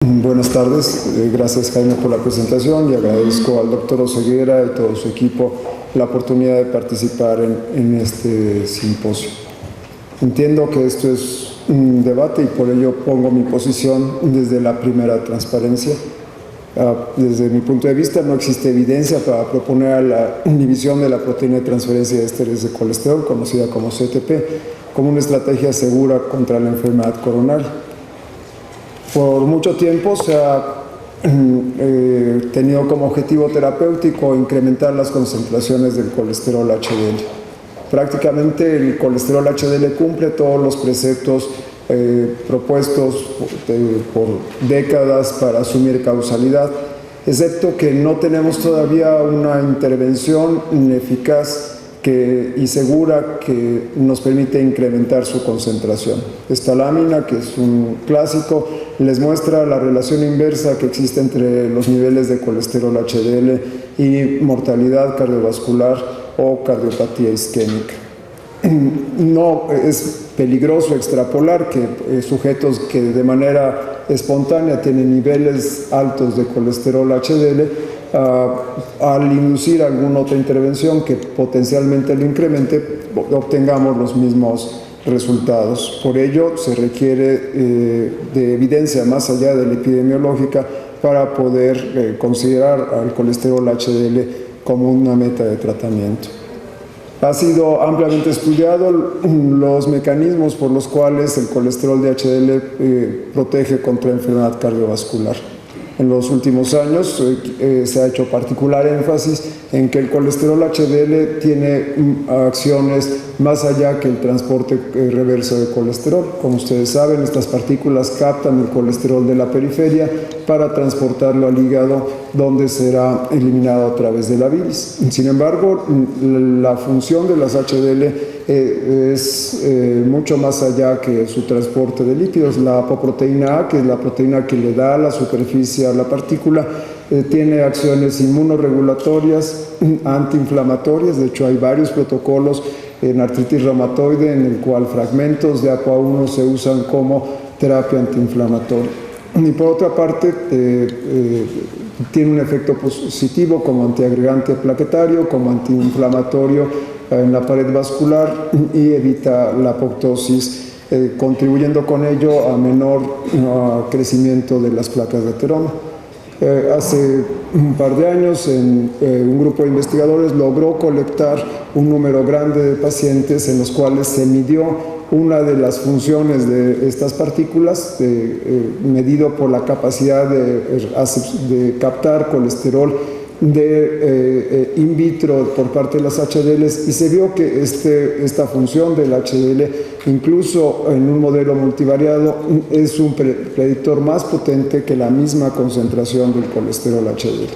Buenas tardes, gracias Jaime por la presentación y agradezco al doctor Oseguera y todo su equipo la oportunidad de participar en este simposio. Entiendo que esto es un debate y por ello pongo mi posición desde la primera transparencia. Desde mi punto de vista no existe evidencia para proponer la inhibición de la proteína de transferencia de ésteres de colesterol, conocida como CETP, como una estrategia segura contra la enfermedad coronaria. Por mucho tiempo se ha tenido como objetivo terapéutico incrementar las concentraciones del colesterol HDL. Prácticamente el colesterol HDL cumple todos los preceptos propuestos por décadas para asumir causalidad, excepto que no tenemos todavía una intervención eficaz y segura que nos permite incrementar su concentración. Esta lámina, que es un clásico, les muestra la relación inversa que existe entre los niveles de colesterol HDL y mortalidad cardiovascular o cardiopatía isquémica. No es peligroso extrapolar que sujetos que de manera espontánea tienen niveles altos de colesterol HDL, al inducir alguna otra intervención que potencialmente lo incremente, obtengamos los mismos resultados. Por ello, se requiere de evidencia más allá de la epidemiológica para poder considerar al colesterol HDL como una meta de tratamiento. Ha sido ampliamente estudiado los mecanismos por los cuales el colesterol de HDL protege contra enfermedad cardiovascular. En los últimos años se ha hecho particular énfasis en que el colesterol HDL tiene acciones más allá que el transporte reverso de colesterol. Como ustedes saben, estas partículas captan el colesterol de la periferia para transportarlo al hígado, donde será eliminado a través de la bilis. Sin embargo, la función de las HDL es mucho más allá que su transporte de lípidos. La apoproteína A, que es la proteína que le da la superficie a la partícula, tiene acciones inmunorregulatorias, antiinflamatorias. De hecho, hay varios protocolos en artritis reumatoide en el cual fragmentos de ApoA1 se usan como terapia antiinflamatoria. Y por otra parte, tiene un efecto positivo como antiagregante plaquetario, como antiinflamatorio en la pared vascular y evita la apoptosis, contribuyendo con ello a menor crecimiento de las placas de ateroma. Hace un par de años un grupo de investigadores logró colectar un número grande de pacientes en los cuales se midió una de las funciones de estas partículas, medido por la capacidad de captar colesterol in vitro por parte de las HDLs, y se vio que esta función del HDL, incluso en un modelo multivariado, es un predictor más potente que la misma concentración del colesterol HDL.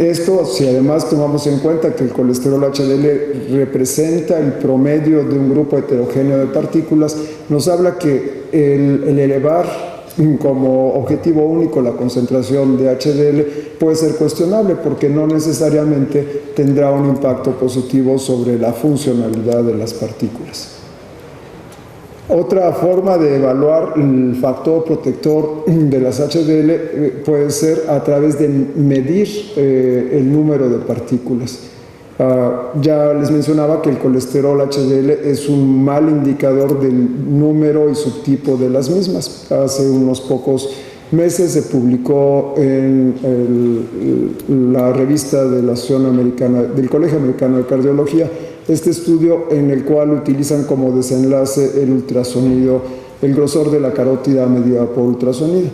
Esto, si además tomamos en cuenta que el colesterol HDL representa el promedio de un grupo heterogéneo de partículas, nos habla que el elevar como objetivo único la concentración de HDL puede ser cuestionable, porque no necesariamente tendrá un impacto positivo sobre la funcionalidad de las partículas. Otra forma de evaluar el factor protector de las HDL puede ser a través de medir el número de partículas. Ya les mencionaba que el colesterol HDL es un mal indicador del número y subtipo de las mismas. Hace unos pocos meses se publicó en la revista de la Asociación Americana, del Colegio Americano de Cardiología, este estudio en el cual utilizan como desenlace el ultrasonido, el grosor de la carótida medida por ultrasonido.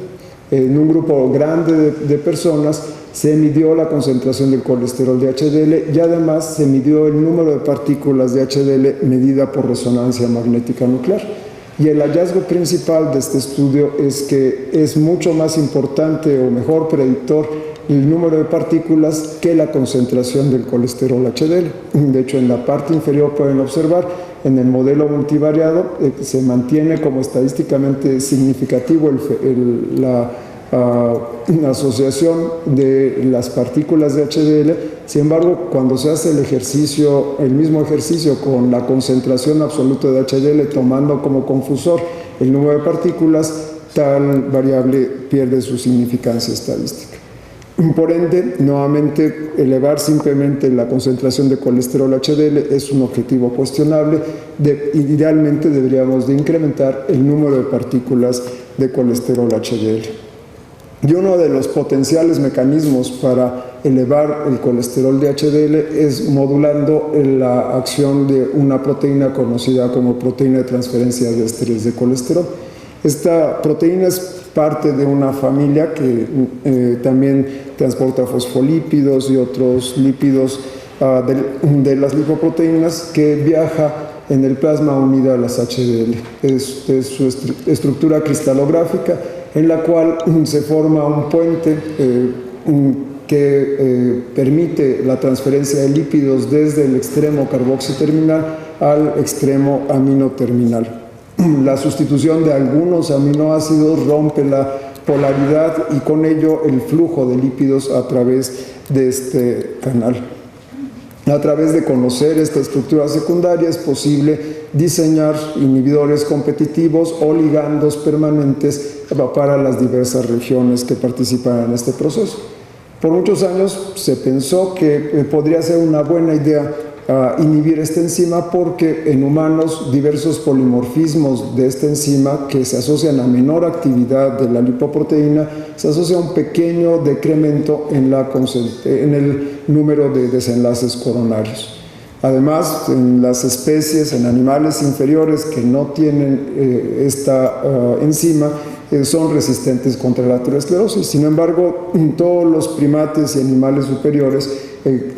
En un grupo grande de personas se midió la concentración del colesterol de HDL y además se midió el número de partículas de HDL medida por resonancia magnética nuclear. Y el hallazgo principal de este estudio es que es mucho más importante o mejor predictor el número de partículas que la concentración del colesterol HDL. De hecho, en la parte inferior pueden observar, en el modelo multivariado se mantiene como estadísticamente significativo la asociación de las partículas de HDL. Sin embargo, cuando se hace el mismo ejercicio con la concentración absoluta de HDL, tomando como confusor el número de partículas, tal variable pierde su significancia estadística. Por ende, nuevamente, elevar simplemente la concentración de colesterol HDL es un objetivo cuestionable. Idealmente deberíamos de incrementar el número de partículas de colesterol HDL. Y uno de los potenciales mecanismos para elevar el colesterol de HDL es modulando la acción de una proteína conocida como proteína de transferencia de esteres de colesterol. Esta proteína es parte de una familia que también transporta fosfolípidos y otros lípidos de las lipoproteínas, que viaja en el plasma unida a las HDL. Es su estructura cristalográfica, en la cual se forma un puente que permite la transferencia de lípidos desde el extremo carboxiterminal al extremo aminoterminal. La sustitución de algunos aminoácidos rompe la polaridad y con ello el flujo de lípidos a través de este canal. A través de conocer esta estructura secundaria es posible diseñar inhibidores competitivos o ligandos permanentes para las diversas regiones que participan en este proceso. Por muchos años se pensó que podría ser una buena idea inhibir esta enzima, porque en humanos diversos polimorfismos de esta enzima que se asocian a menor actividad de la lipoproteína, se asocia a un pequeño decremento en el número de desenlaces coronarios. Además, en las especies, en animales inferiores que no tienen esta enzima, son resistentes contra la aterosclerosis. Sin embargo, todos los primates y animales superiores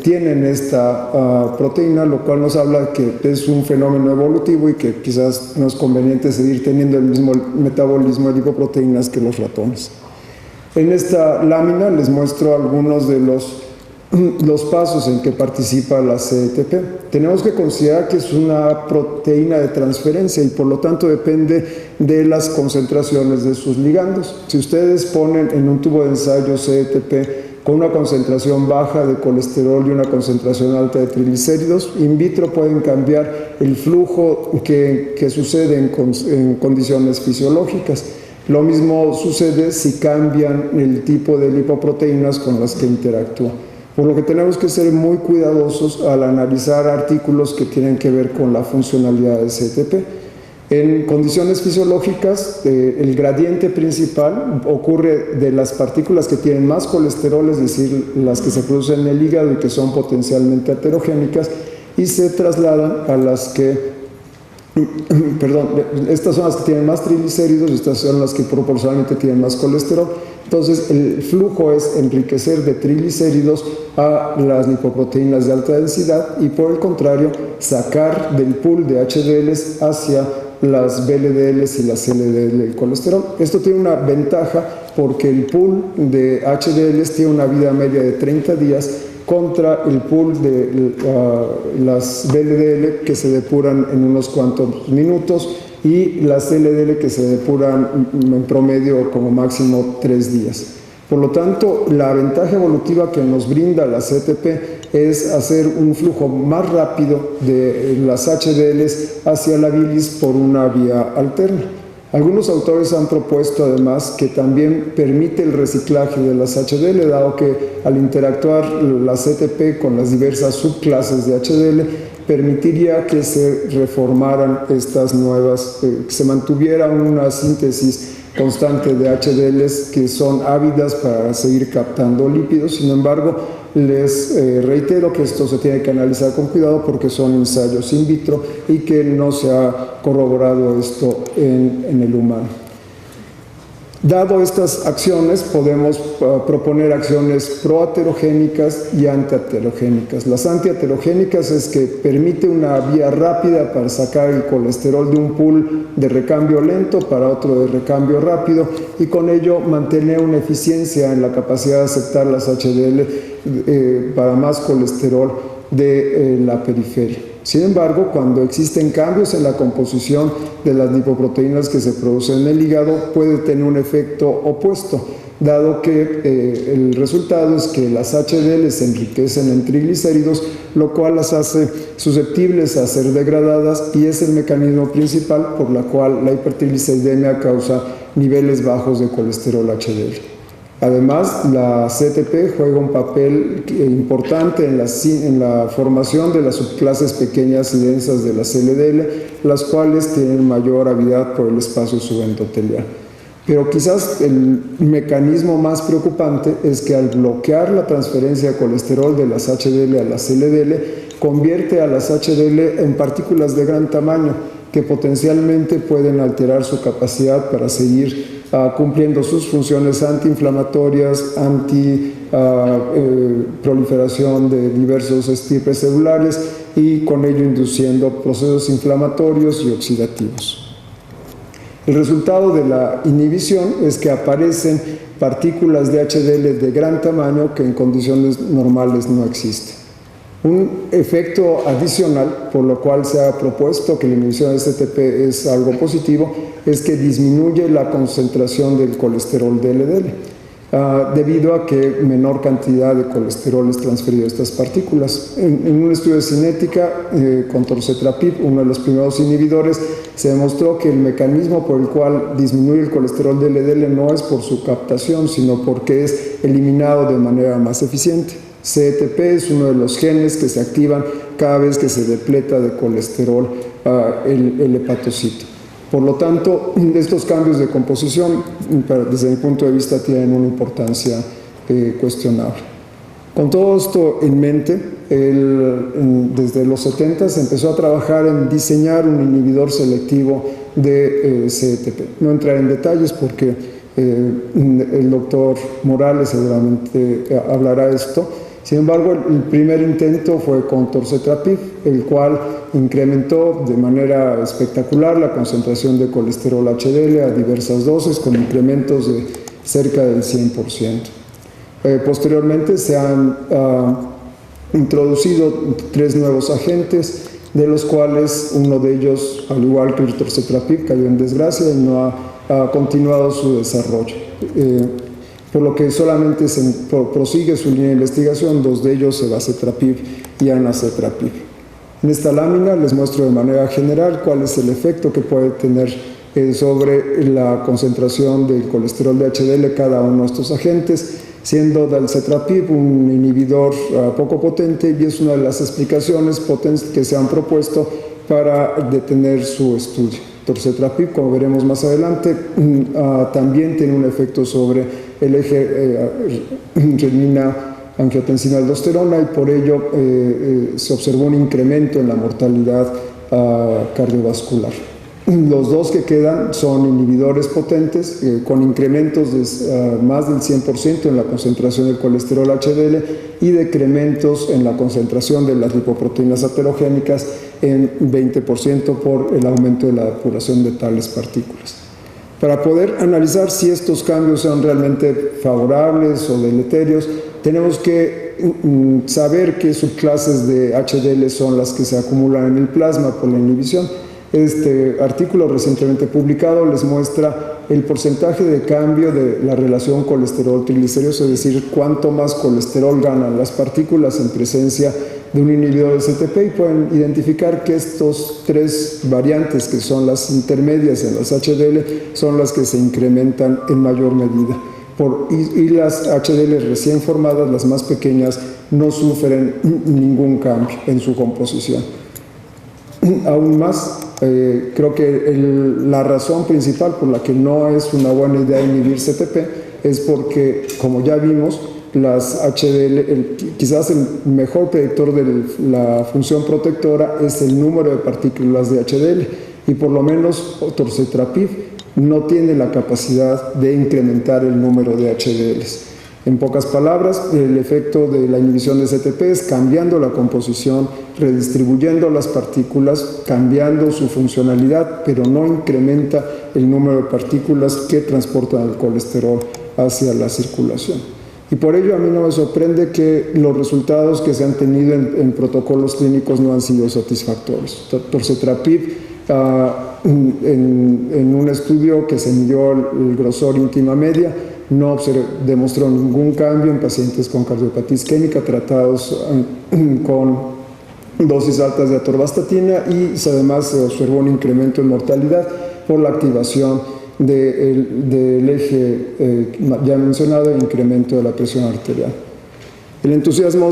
tienen esta proteína, lo cual nos habla que es un fenómeno evolutivo y que quizás no es conveniente seguir teniendo el mismo metabolismo de lipoproteínas que los ratones. En esta lámina les muestro algunos de los pasos en que participa la CETP. Tenemos que considerar que es una proteína de transferencia y por lo tanto depende de las concentraciones de sus ligandos. Si ustedes ponen en un tubo de ensayo CETP con una concentración baja de colesterol y una concentración alta de triglicéridos, in vitro pueden cambiar el flujo que sucede en condiciones fisiológicas. Lo mismo sucede si cambian el tipo de lipoproteínas con las que interactúan. Por lo que tenemos que ser muy cuidadosos al analizar artículos que tienen que ver con la funcionalidad del CETP. En condiciones fisiológicas, el gradiente principal ocurre de las partículas que tienen más colesterol, es decir, las que se producen en el hígado y que son potencialmente aterogénicas, y se trasladan a las que estas son las que tienen más triglicéridos, estas son las que proporcionalmente tienen más colesterol. Entonces, el flujo es enriquecer de triglicéridos a las lipoproteínas de alta densidad y, por el contrario, sacar del pool de HDLs hacia las VLDLs y las LDL del colesterol. Esto tiene una ventaja porque el pool de HDLs tiene una vida media de 30 días contra el pool de las VLDL que se depuran en unos cuantos minutos y las LDL que se depuran en promedio como máximo 3 días. Por lo tanto, la ventaja evolutiva que nos brinda la CETP es hacer un flujo más rápido de las HDLs hacia la bilis por una vía alterna. Algunos autores han propuesto además que también permite el reciclaje de las HDL, dado que al interactuar la CETP con las diversas subclases de HDL, permitiría que se reformaran estas nuevas, que se mantuviera una síntesis constante de HDLs que son ávidas para seguir captando lípidos. Sin embargo, les reitero que esto se tiene que analizar con cuidado porque son ensayos in vitro y que no se ha corroborado esto en el humano. Dado estas acciones, podemos proponer acciones proaterogénicas y antiaterogénicas. Las antiaterogénicas es que permite una vía rápida para sacar el colesterol de un pool de recambio lento para otro de recambio rápido y con ello mantener una eficiencia en la capacidad de aceptar las HDL para más colesterol de la periferia. Sin embargo, cuando existen cambios en la composición de las lipoproteínas que se producen en el hígado, puede tener un efecto opuesto, dado que el resultado es que las HDL se enriquecen en triglicéridos, lo cual las hace susceptibles a ser degradadas y es el mecanismo principal por la cual la hipertrigliceridemia causa niveles bajos de colesterol HDL. Además, la CETP juega un papel importante en la formación de las subclases pequeñas y densas de las LDL, las cuales tienen mayor avidad por el espacio subendotelial. Pero quizás el mecanismo más preocupante es que al bloquear la transferencia de colesterol de las HDL a las LDL, convierte a las HDL en partículas de gran tamaño que potencialmente pueden alterar su capacidad para seguir cumpliendo sus funciones antiinflamatorias, proliferación de diversos estirpes celulares y con ello induciendo procesos inflamatorios y oxidativos. El resultado de la inhibición es que aparecen partículas de HDL de gran tamaño que en condiciones normales no existen. Un efecto adicional, por lo cual se ha propuesto que la inhibición de CETP es algo positivo, es que disminuye la concentración del colesterol de LDL, debido a que menor cantidad de colesterol es transferido a estas partículas. En un estudio de cinética con torcetrapib, uno de los primeros inhibidores, se demostró que el mecanismo por el cual disminuye el colesterol de LDL no es por su captación, sino porque es eliminado de manera más eficiente. CETP es uno de los genes que se activan cada vez que se depleta de colesterol el hepatocito. Por lo tanto, estos cambios de composición, desde mi punto de vista, tienen una importancia cuestionable. Con todo esto en mente, desde los 70 se empezó a trabajar en diseñar un inhibidor selectivo de CETP. No entraré en detalles porque el doctor Morales seguramente hablará de esto. Sin embargo, el primer intento fue con torcetrapib, el cual incrementó de manera espectacular la concentración de colesterol HDL a diversas dosis, con incrementos de cerca del 100%. Posteriormente se han introducido 3 nuevos agentes, de los cuales uno de ellos, al igual que el torcetrapib, cayó en desgracia y no ha continuado su desarrollo. Por lo que solamente se prosigue su línea de investigación, 2 de ellos, evacetrapib y anacetrapib. En esta lámina les muestro de manera general cuál es el efecto que puede tener sobre la concentración del colesterol de HDL cada uno de estos agentes, siendo dalcetrapib un inhibidor poco potente y es una de las explicaciones que se han propuesto para detener su estudio. Torcetrapib, como veremos más adelante, también tiene un efecto sobre el eje renina-angiotensina-aldosterona y por ello se observó un incremento en la mortalidad cardiovascular. Los 2 que quedan son inhibidores potentes con incrementos de más del 100% en la concentración del colesterol HDL y decrementos en la concentración de las lipoproteínas aterogénicas en 20% por el aumento de la depuración de tales partículas. Para poder analizar si estos cambios son realmente favorables o deleterios, tenemos que saber qué subclases de HDL son las que se acumulan en el plasma por la inhibición. Este artículo recientemente publicado les muestra el porcentaje de cambio de la relación colesterol-triglicéridos, es decir, cuánto más colesterol ganan las partículas en presencia de un inhibidor de CETP, y pueden identificar que estos 3 variantes, que son las intermedias en las HDL, son las que se incrementan en mayor medida. Y las HDL recién formadas, las más pequeñas, no sufren ningún cambio en su composición. Aún más, creo que la razón principal por la que no es una buena idea inhibir CETP es porque, como ya vimos, las HDL, quizás el mejor predictor de la función protectora es el número de partículas de HDL, y por lo menos torcetrapib no tiene la capacidad de incrementar el número de HDLs. En pocas palabras, el efecto de la inhibición de CETP es cambiando la composición, redistribuyendo las partículas, cambiando su funcionalidad, pero no incrementa el número de partículas que transportan el colesterol hacia la circulación. Y por ello a mí no me sorprende que los resultados que se han tenido en protocolos clínicos no han sido satisfactorios. Torcetrapib, en un estudio que se midió el grosor íntima media, no demostró ningún cambio en pacientes con cardiopatía isquémica tratados con dosis altas de atorvastatina, y además se observó un incremento en mortalidad por la activación del eje ya mencionado, e incremento de la presión arterial. El entusiasmo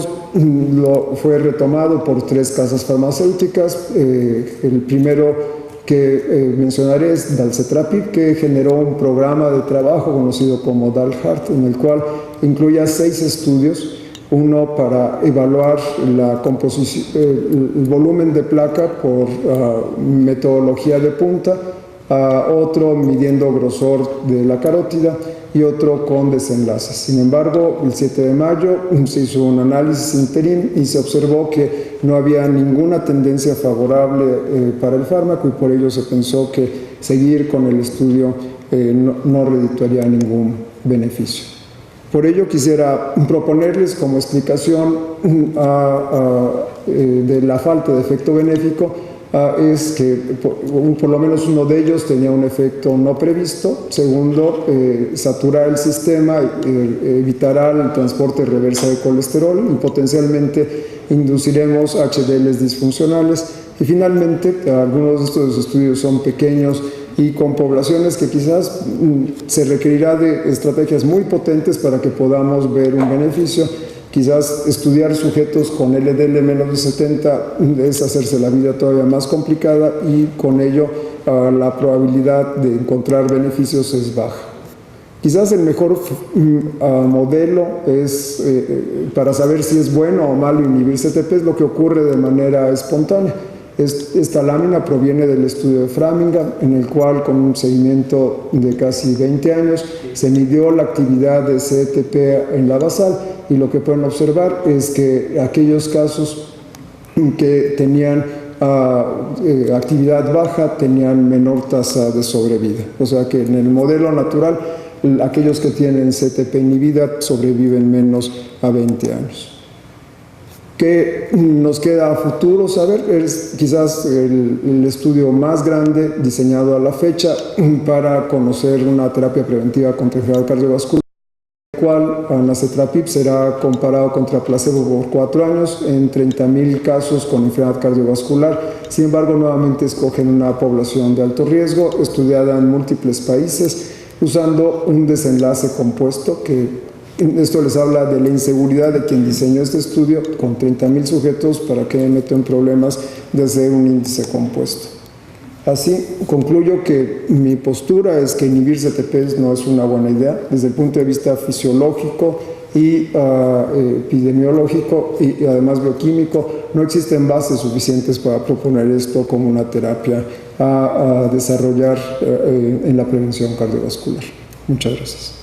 fue retomado por 3 casas farmacéuticas. El primero que mencionaré es Dalcetrapib, que generó un programa de trabajo conocido como DALHART, en el cual incluía 6 estudios, uno para evaluar la composición, el volumen de placa por metodología de punta, otro midiendo grosor de la carótida y otro con desenlaces. Sin embargo, el 7 de mayo se hizo un análisis interim y se observó que no había ninguna tendencia favorable para el fármaco, y por ello se pensó que seguir con el estudio no redituaría ningún beneficio. Por ello quisiera proponerles como explicación de la falta de efecto benéfico es que por lo menos uno de ellos tenía un efecto no previsto. Segundo, saturar el sistema evitará el transporte reversa de colesterol y potencialmente induciremos HDLs disfuncionales. Y finalmente, algunos de estos estudios son pequeños y con poblaciones que quizás se requerirá de estrategias muy potentes para que podamos ver un beneficio. Quizás estudiar sujetos con LDL menos de 70 es hacerse la vida todavía más complicada, y con ello la probabilidad de encontrar beneficios es baja. Quizás el mejor modelo es para saber si es bueno o malo inhibir CETP es lo que ocurre de manera espontánea. Esta lámina proviene del estudio de Framingham, en el cual con un seguimiento de casi 20 años se midió la actividad de CETP en la basal, y lo que pueden observar es que aquellos casos que tenían actividad baja tenían menor tasa de sobrevida. O sea que en el modelo natural aquellos que tienen CETP inhibida sobreviven menos a 20 años. ¿Qué nos queda a futuro saber? Es quizás el estudio más grande diseñado a la fecha para conocer una terapia preventiva contra enfermedad cardiovascular, el cual anacetrapib será comparado contra placebo por 4 años en 30.000 casos con enfermedad cardiovascular. Sin embargo, nuevamente escogen una población de alto riesgo, estudiada en múltiples países, usando un desenlace compuesto que esto les habla de la inseguridad de quien diseñó este estudio con 30.000 sujetos para que me meto en problemas de hacer un índice compuesto. Así, concluyo que mi postura es que inhibir CETPs no es una buena idea desde el punto de vista fisiológico y epidemiológico y además bioquímico. No existen bases suficientes para proponer esto como una terapia a desarrollar en la prevención cardiovascular. Muchas gracias.